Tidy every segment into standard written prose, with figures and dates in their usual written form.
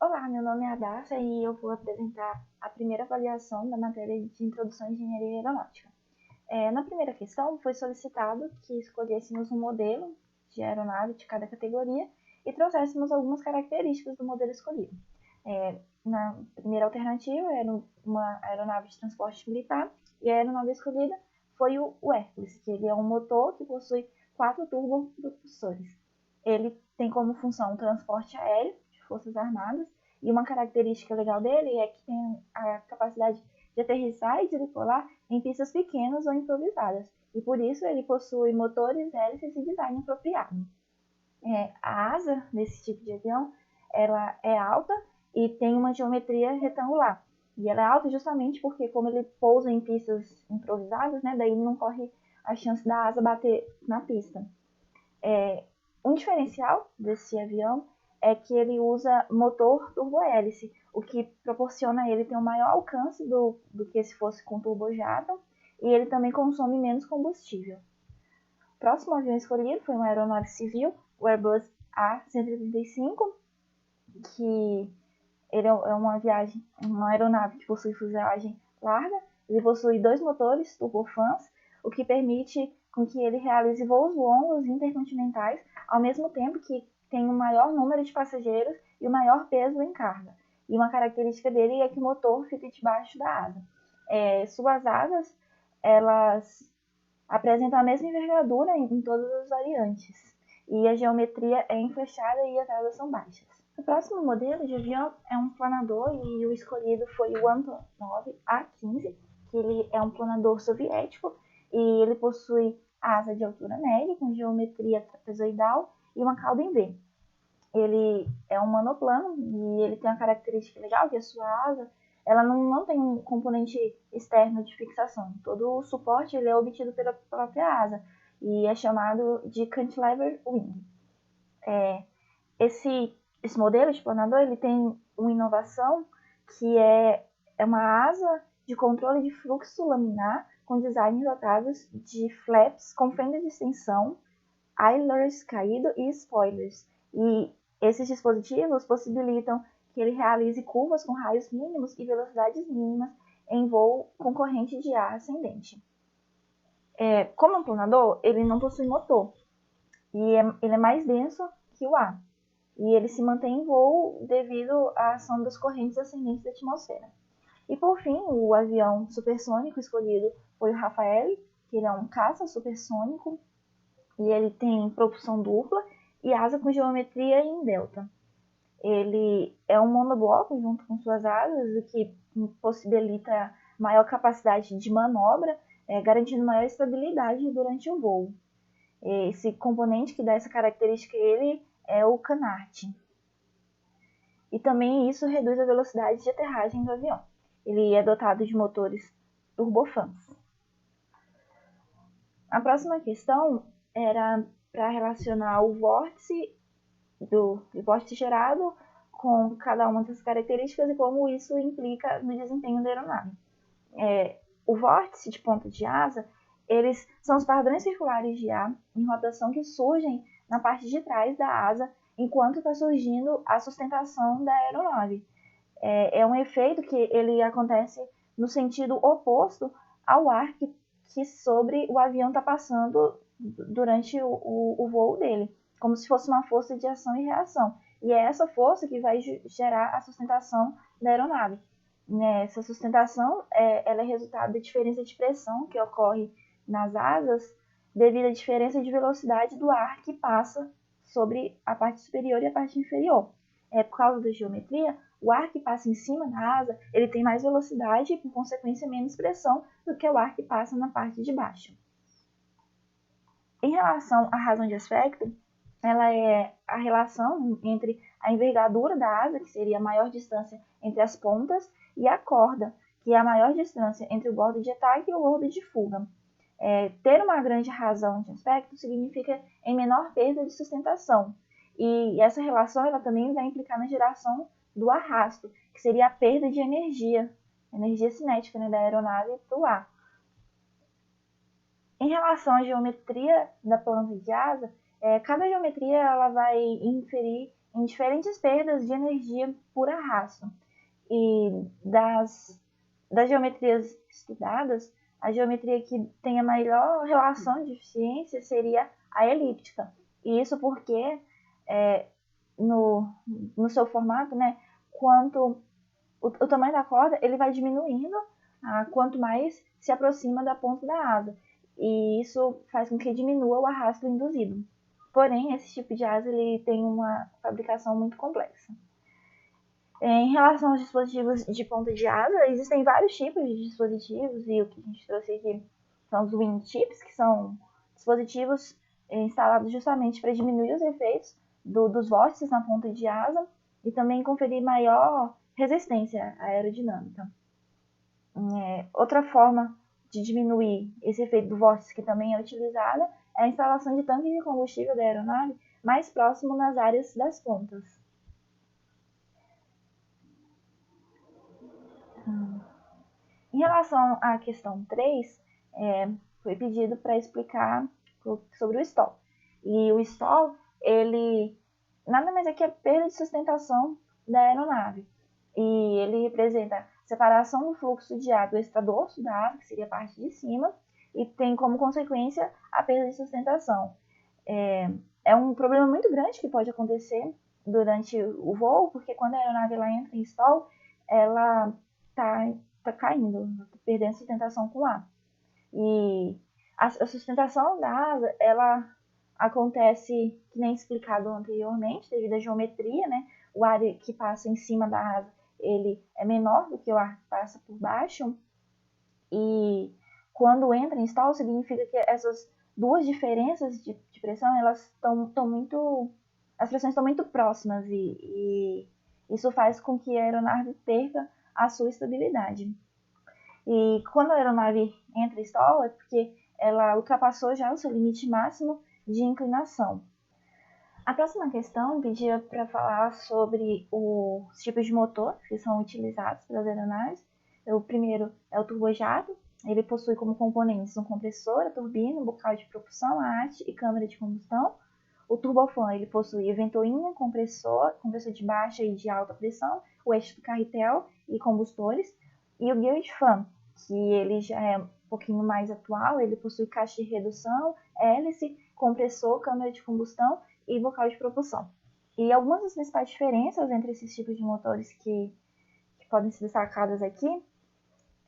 Olá, meu nome é Adassa e eu vou apresentar a primeira avaliação da matéria de Introdução à Engenharia Aeronáutica. Na primeira questão, foi solicitado que escolhêssemos um modelo de aeronave de cada categoria e trouxéssemos algumas características do modelo escolhido. Na primeira alternativa, era uma aeronave de transporte militar e a aeronave escolhida foi o Hércules, que ele é um motor que possui 4 turbopropulsores. Ele tem como função o transporte aéreo de forças armadas e uma característica legal dele é que tem a capacidade de aterrissar e de decolar em pistas pequenas ou improvisadas, e por isso ele possui motores, hélices e design apropriado. A asa desse tipo de avião ela é alta e tem uma geometria retangular. E ela é alta justamente porque, como ele pousa em pistas improvisadas, né, daí não corre a chance da asa bater na pista. Um diferencial desse avião é que ele usa motor turbohélice, o que proporciona a ele ter um maior alcance do que se fosse com turbojato, e ele também consome menos combustível. O próximo avião escolhido foi uma aeronave civil, o Airbus A135, que ele é uma aeronave que possui fuselagem larga, ele possui 2 motores turbofans, o que permite com que ele realize voos longos intercontinentais, ao mesmo tempo que tem um maior número de passageiros e o maior peso em carga. E uma característica dele é que o motor fica debaixo da asa. Suas asas, elas apresentam a mesma envergadura em todas as variantes, e a geometria é em flechada e as asas são baixas. O próximo modelo de avião é um planador e o escolhido foi o Antonov A-15, que ele é um planador soviético e ele possui asa de altura média com geometria trapezoidal e uma cauda em V. Ele é um monoplano e ele tem uma característica legal que a sua asa ela não tem um componente externo de fixação. Todo o suporte ele é obtido pela própria asa e é chamado de cantilever wing. Esse modelo de planador ele tem uma inovação que é uma asa de controle de fluxo laminar com design dotados de flaps com fenda de extensão, idlers caído e spoilers. E esses dispositivos possibilitam que ele realize curvas com raios mínimos e velocidades mínimas em voo com corrente de ar ascendente. Como um planador, ele não possui motor e ele é mais denso que o ar. E ele se mantém em voo devido à ação das correntes ascendentes da atmosfera. E por fim, o avião supersônico escolhido foi o Rafael, que ele é um caça supersônico e ele tem propulsão dupla e asa com geometria em delta. Ele é um monobloco junto com suas asas, o que possibilita maior capacidade de manobra, garantindo maior estabilidade durante o voo. Esse componente que dá essa característica a ele é o canard. E também isso reduz a velocidade de aterragem do avião. Ele é dotado de motores turbofans. A próxima questão era para relacionar o vórtice gerado com cada uma dessas características e como isso implica no desempenho da aeronave. O vórtice de ponta de asa, eles são os padrões circulares de ar em rotação que surgem na parte de trás da asa enquanto está surgindo a sustentação da aeronave. É um efeito que ele acontece no sentido oposto ao ar que sobre o avião está passando durante o voo dele, como se fosse uma força de ação e reação. E é essa força que vai gerar a sustentação da aeronave. Essa sustentação ela é resultado da diferença de pressão que ocorre nas asas devido à diferença de velocidade do ar que passa sobre a parte superior e a parte inferior. Por causa da geometria, o ar que passa em cima da asa ele tem mais velocidade e, por consequência, menos pressão do que o ar que passa na parte de baixo. Em relação à razão de aspecto, ela é a relação entre a envergadura da asa, que seria a maior distância entre as pontas, e a corda, que é a maior distância entre o bordo de ataque e o bordo de fuga. Ter uma grande razão de aspecto significa em menor perda de sustentação. E essa relação ela também vai implicar na geração do arrasto, que seria a perda de energia cinética, né, da aeronave para o ar. Em relação à geometria da planta de asa, cada geometria ela vai inferir em diferentes perdas de energia por arrasto. E das geometrias estudadas, a geometria que tem a maior relação de eficiência seria a elíptica. E isso porque no seu formato, né, quanto o tamanho da corda ele vai diminuindo quanto mais se aproxima da ponta da asa. E isso faz com que diminua o arrasto induzido. Porém, esse tipo de asa ele tem uma fabricação muito complexa. Em relação aos dispositivos de ponta de asa, existem vários tipos de dispositivos, e o que a gente trouxe aqui são os wingtips, que são dispositivos instalados justamente para diminuir os efeitos dos vórtices na ponta de asa e também conferir maior resistência aerodinâmica. Outra forma de diminuir esse efeito do vórtice, que também é utilizada, é a instalação de tanques de combustível da aeronave mais próximo nas áreas das pontas. Em relação à questão 3, foi pedido para explicar sobre o stall. E o stall, ele nada mais é que a perda de sustentação da aeronave. E ele representa a separação do fluxo de ar do extradorso da asa, que seria a parte de cima, e tem como consequência a perda de sustentação. É um problema muito grande que pode acontecer durante o voo, porque quando a aeronave ela entra em stall, ela está caindo, perdendo sustentação com o ar. E a sustentação da asa, ela acontece, que nem explicado anteriormente, devido à geometria, né? O ar que passa em cima da asa, ele é menor do que o ar que passa por baixo. E quando entra em stall, significa que essas duas diferenças de pressão, elas estão muito... As pressões estão muito próximas e isso faz com que a aeronave perca a sua estabilidade. E quando a aeronave entra em stall, é porque ela ultrapassou já o seu limite máximo de inclinação. A próxima questão pedia para falar sobre os tipos de motor que são utilizados pelas aeronaves. O primeiro é o turbojato. Ele possui como componentes um compressor, a turbina, um bocal de propulsão, a haste e câmara de combustão. O turbofan ele possui ventoinha, compressor de baixa e de alta pressão, o eixo do carretel e combustores. E o gear de fan, que ele já é um pouquinho mais atual, ele possui caixa de redução, hélice, compressor, câmara de combustão e bocal de propulsão. E algumas das principais diferenças entre esses tipos de motores que podem ser destacadas aqui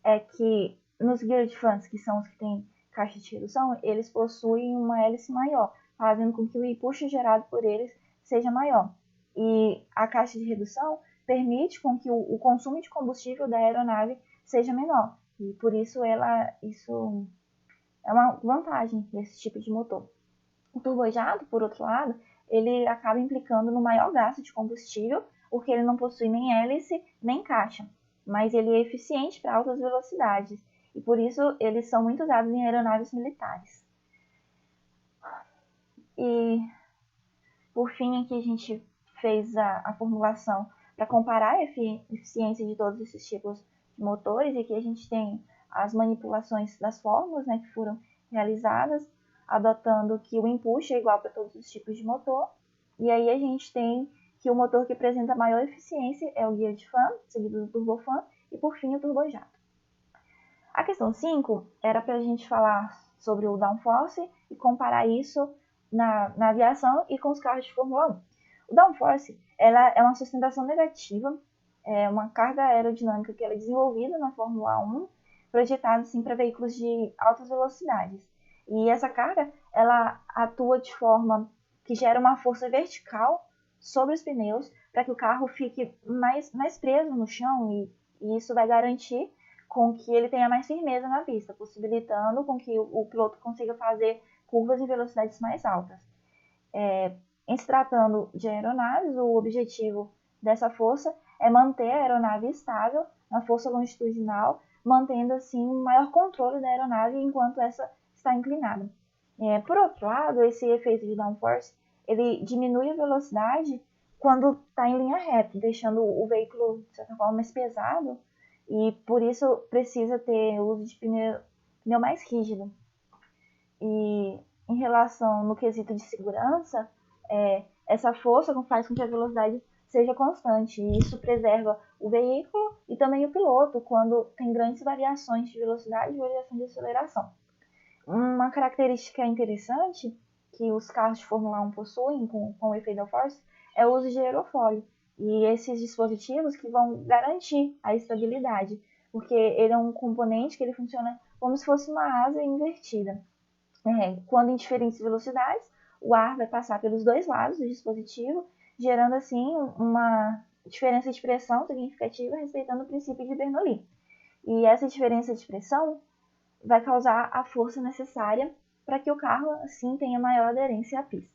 é que nos gear de fans, que são os que têm caixa de redução, eles possuem uma hélice maior, fazendo com que o impulso gerado por eles seja maior. E a caixa de redução permite com que o consumo de combustível da aeronave seja menor. E por isso isso é uma vantagem desse tipo de motor. O turbojato, por outro lado, ele acaba implicando no maior gasto de combustível, porque ele não possui nem hélice nem caixa, mas ele é eficiente para altas velocidades e por isso eles são muito usados em aeronaves militares. E por fim aqui a gente fez a formulação para comparar a eficiência de todos esses tipos de motores, e aqui a gente tem as manipulações das fórmulas, né, que foram realizadas, adotando que o impulso é igual para todos os tipos de motor, e aí a gente tem que o motor que apresenta maior eficiência é o gear de fan, seguido do turbofan, e por fim o turbojato. A questão 5 era para a gente falar sobre o downforce e comparar isso na aviação e com os carros de Fórmula 1. O downforce ela é uma sustentação negativa, é uma carga aerodinâmica que ela é desenvolvida na Fórmula 1, projetada assim, para veículos de altas velocidades. E essa carga ela atua de forma que gera uma força vertical sobre os pneus para que o carro fique mais preso no chão, e isso vai garantir com que ele tenha mais firmeza na pista, possibilitando com que o piloto consiga fazer curvas em velocidades mais altas. Em se tratando de aeronaves, o objetivo dessa força é manter a aeronave estável na força longitudinal, mantendo assim um maior controle da aeronave enquanto essa está inclinada. Por outro lado, esse efeito de downforce ele diminui a velocidade quando está em linha reta, deixando o veículo de certa forma mais pesado, e por isso precisa ter o uso de pneu mais rígido. E em relação no quesito de segurança, Essa força faz com que a velocidade seja constante, e isso preserva o veículo e também o piloto quando tem grandes variações de velocidade e variação de aceleração. Uma característica interessante que os carros de Fórmula 1 possuem com o efeito downforce é o uso de aerofólio. E esses dispositivos que vão garantir a estabilidade, porque ele é um componente que ele funciona como se fosse uma asa invertida. Quando em diferentes velocidades, o ar vai passar pelos dois lados do dispositivo, gerando assim uma diferença de pressão significativa, respeitando o princípio de Bernoulli. E essa diferença de pressão vai causar a força necessária para que o carro assim tenha maior aderência à pista.